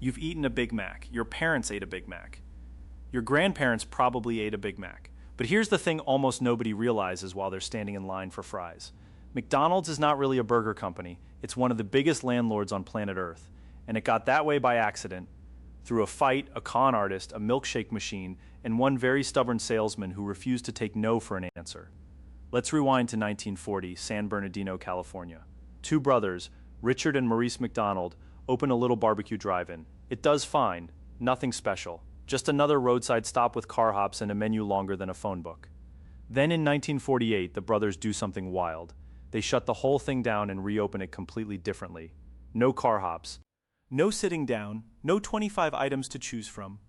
You've eaten a Big Mac. Your parents ate a Big Mac. Your grandparents probably ate a Big Mac. But here's the thing almost nobody realizes while they're standing in line for fries. McDonald's is not really a burger company. It's one of the biggest landlords on planet Earth. And it got that way by accident, through a fight, a con artist, a milkshake machine, and one very stubborn salesman who refused to take no for an answer. Let's rewind to 1940, San Bernardino, California. Two brothers, Richard and Maurice McDonald, open a little barbecue drive-in. It does fine, nothing special. Just another roadside stop with car hops and a menu longer than a phone book. Then in 1948, the brothers do something wild. They shut the whole thing down and reopen it completely differently. No car hops. No sitting down, no 25 items to choose from.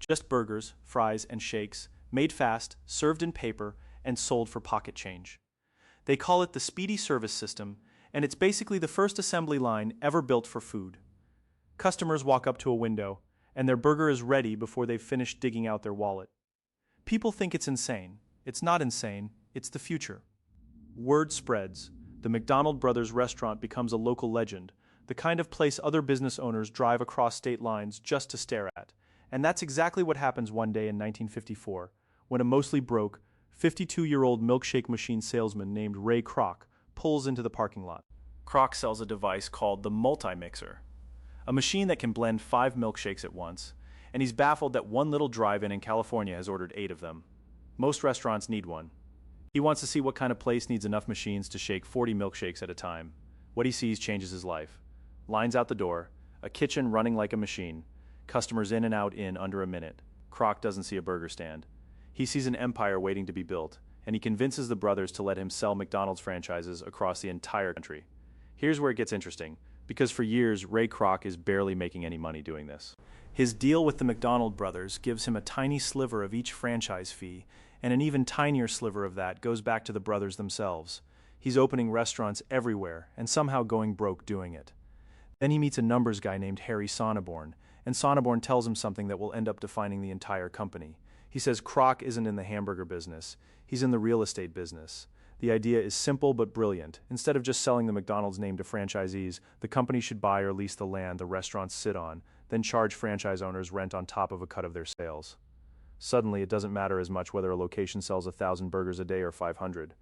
Just burgers, fries, and shakes, made fast, served in paper, and sold for pocket change. They call it the Speedy Service System, and it's basically the first assembly line ever built for food. Customers walk up to a window, and their burger is ready before they've finished digging out their wallet. People think it's insane. It's not insane, it's the future. Word spreads. The McDonald Brothers restaurant becomes a local legend, the kind of place other business owners drive across state lines just to stare at. And that's exactly what happens one day in 1954, when a mostly broke, 52-year-old milkshake machine salesman named Ray Kroc pulls into the parking lot. Kroc sells a device called the multi-mixer, a machine that can blend 5 milkshakes at once, and he's baffled that one little drive-in in California has ordered 8 of them. Most restaurants need one. He wants to see what kind of place needs enough machines to shake 40 milkshakes at a time. What he sees changes his life. Lines out the door, a kitchen running like a machine, customers in and out in under a minute. Kroc doesn't see a burger stand. He sees an empire waiting to be built, and he convinces the brothers to let him sell McDonald's franchises across the entire country. Here's where it gets interesting, because for years, Ray Kroc is barely making any money doing this. His deal with the McDonald brothers gives him a tiny sliver of each franchise fee, and an even tinier sliver of that goes back to the brothers themselves. He's opening restaurants everywhere, and somehow going broke doing it. Then he meets a numbers guy named Harry Sonneborn, and Sonneborn tells him something that will end up defining the entire company. He says Kroc isn't in the hamburger business, he's in the real estate business. The idea is simple but brilliant. Instead of just selling the McDonald's name to franchisees, the company should buy or lease the land the restaurants sit on, then charge franchise owners rent on top of a cut of their sales. Suddenly, it doesn't matter as much whether a location sells 1,000 burgers a day or 500.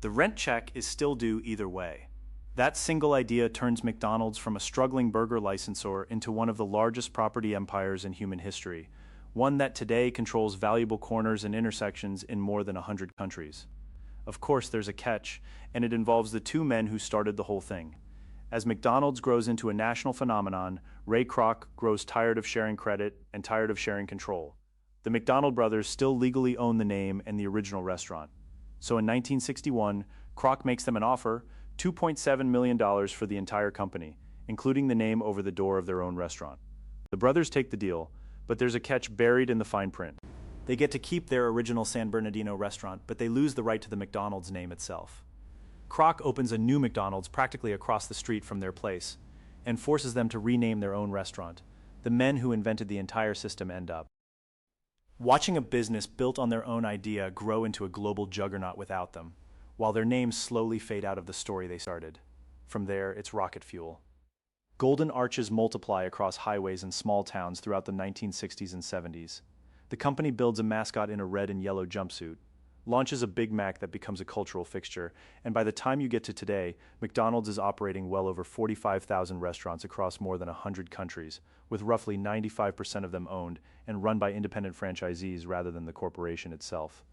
The rent check is still due either way. That single idea turns McDonald's from a struggling burger licensor into one of the largest property empires in human history, one that today controls valuable corners and intersections in more than 100 countries. Of course, there's a catch, and it involves the two men who started the whole thing. As McDonald's grows into a national phenomenon, Ray Kroc grows tired of sharing credit and tired of sharing control. The McDonald brothers still legally own the name and the original restaurant. So in 1961, Kroc makes them an offer, $2.7 million for the entire company, including the name over the door of their own restaurant. The brothers take the deal, but there's a catch buried in the fine print. They get to keep their original San Bernardino restaurant, but they lose the right to the McDonald's name itself. Kroc opens a new McDonald's practically across the street from their place, and forces them to rename their own restaurant. The men who invented the entire system end up watching a business built on their own idea grow into a global juggernaut without them, while their names slowly fade out of the story they started. From there, it's rocket fuel. Golden arches multiply across highways and small towns throughout the 1960s and 70s. The company builds a mascot in a red and yellow jumpsuit, launches a Big Mac that becomes a cultural fixture, and by the time you get to today, McDonald's is operating well over 45,000 restaurants across more than 100 countries, with roughly 95% of them owned and run by independent franchisees rather than the corporation itself.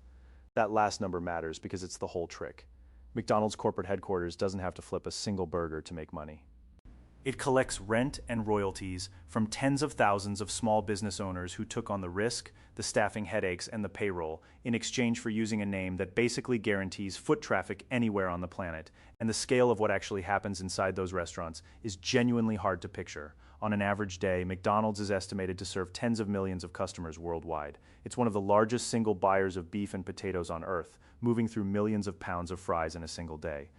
That last number matters because it's the whole trick. McDonald's corporate headquarters doesn't have to flip a single burger to make money. It collects rent and royalties from tens of thousands of small business owners who took on the risk, the staffing headaches, and the payroll in exchange for using a name that basically guarantees foot traffic anywhere on the planet, and the scale of what actually happens inside those restaurants is genuinely hard to picture. On an average day, McDonald's is estimated to serve tens of millions of customers worldwide. It's one of the largest single buyers of beef and potatoes on Earth, moving through millions of pounds of fries in a single day.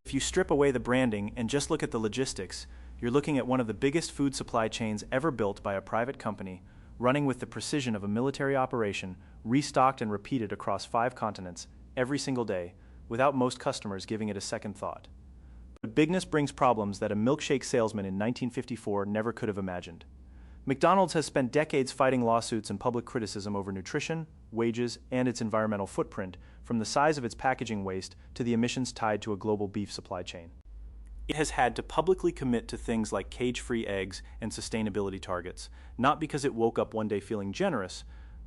If you strip away the branding and just look at the logistics, you're looking at one of the biggest food supply chains ever built by a private company, running with the precision of a military operation, restocked and repeated across 5 continents, every single day, without most customers giving it a second thought. But bigness brings problems that a milkshake salesman in 1954 never could have imagined. McDonald's has spent decades fighting lawsuits and public criticism over nutrition, wages, and its environmental footprint, from the size of its packaging waste to the emissions tied to a global beef supply chain. It has had to publicly commit to things like cage-free eggs and sustainability targets, not because it woke up one day feeling generous,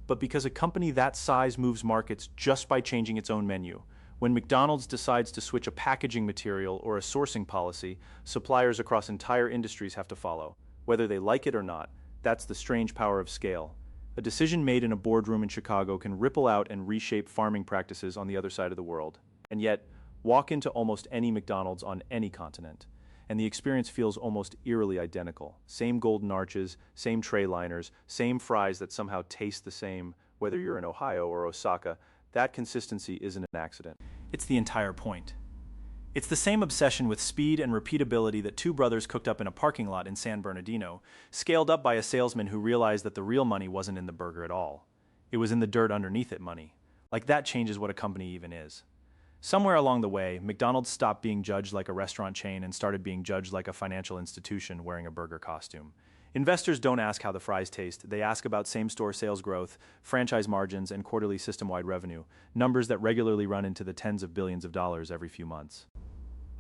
but because a company that size moves markets just by changing its own menu. When McDonald's decides to switch a packaging material or a sourcing policy, suppliers across entire industries have to follow, whether they like it or not. That's the strange power of scale. A decision made in a boardroom in Chicago can ripple out and reshape farming practices on the other side of the world. And yet, walk into almost any McDonald's on any continent, and the experience feels almost eerily identical. Same golden arches, same tray liners, same fries that somehow taste the same, whether you're in Ohio or Osaka. That consistency isn't an accident. It's the entire point. It's the same obsession with speed and repeatability that two brothers cooked up in a parking lot in San Bernardino, scaled up by a salesman who realized that the real money wasn't in the burger at all. It was in the dirt underneath it money. Like that changes what a company even is. Somewhere along the way, McDonald's stopped being judged like a restaurant chain and started being judged like a financial institution wearing a burger costume. Investors don't ask how the fries taste, they ask about same-store sales growth, franchise margins, and quarterly system-wide revenue, numbers that regularly run into the tens of billions of dollars every few months.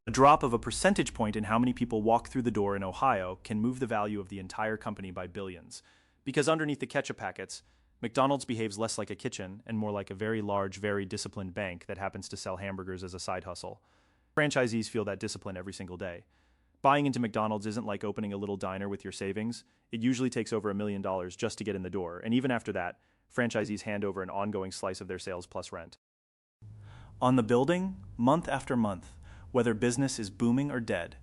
A drop of a percentage point in how many people walk through the door in Ohio can move the value of the entire company by billions. Because underneath the ketchup packets, McDonald's behaves less like a kitchen and more like a very large, very disciplined bank that happens to sell hamburgers as a side hustle. Franchisees feel that discipline every single day. Buying into McDonald's isn't like opening a little diner with your savings. It usually takes over $1 million just to get in the door, and even after that, franchisees hand over an ongoing slice of their sales plus rent. On the building, month after month, whether business is booming or dead,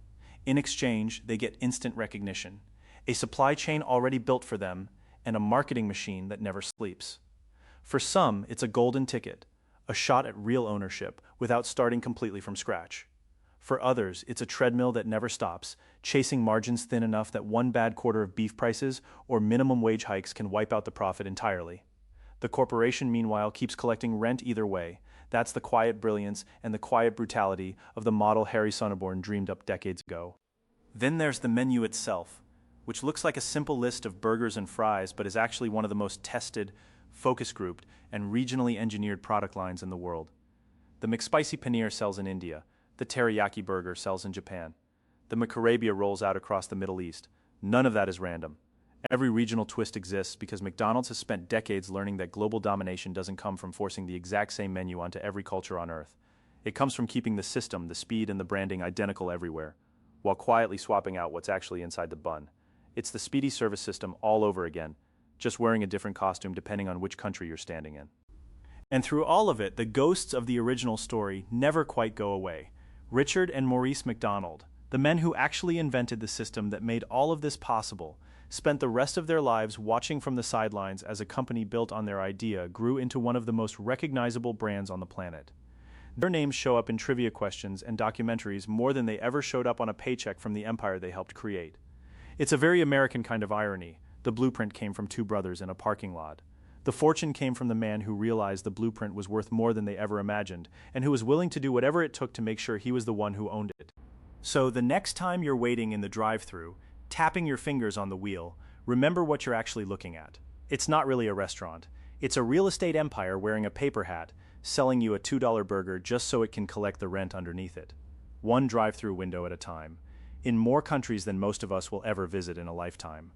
in exchange, they get instant recognition, a supply chain already built for them, and a marketing machine that never sleeps. For some, it's a golden ticket, a shot at real ownership without starting completely from scratch. For others, it's a treadmill that never stops, chasing margins thin enough that one bad quarter of beef prices or minimum wage hikes can wipe out the profit entirely. The corporation, meanwhile, keeps collecting rent either way. That's the quiet brilliance and the quiet brutality of the model Harry Sonneborn dreamed up decades ago. Then there's the menu itself, which looks like a simple list of burgers and fries, but is actually one of the most tested, focus-grouped, and regionally engineered product lines in the world. The McSpicy Paneer sells in India. The teriyaki burger sells in Japan. The McArabia rolls out across the Middle East. None of that is random. Every regional twist exists because McDonald's has spent decades learning that global domination doesn't come from forcing the exact same menu onto every culture on Earth. It comes from keeping the system, the speed, and the branding identical everywhere, while quietly swapping out what's actually inside the bun. It's the speedy service system all over again, just wearing a different costume depending on which country you're standing in. And through all of it, the ghosts of the original story never quite go away. Richard and Maurice McDonald, the men who actually invented the system that made all of this possible, spent the rest of their lives watching from the sidelines as a company built on their idea grew into one of the most recognizable brands on the planet. Their names show up in trivia questions and documentaries more than they ever showed up on a paycheck from the empire they helped create. It's a very American kind of irony. The blueprint came from two brothers in a parking lot. The fortune came from the man who realized the blueprint was worth more than they ever imagined, and who was willing to do whatever it took to make sure he was the one who owned it. So the next time you're waiting in the drive-thru, tapping your fingers on the wheel, remember what you're actually looking at. It's not really a restaurant. It's a real estate empire wearing a paper hat, selling you a $2 burger just so it can collect the rent underneath it. One drive-thru window at a time. In more countries than most of us will ever visit in a lifetime.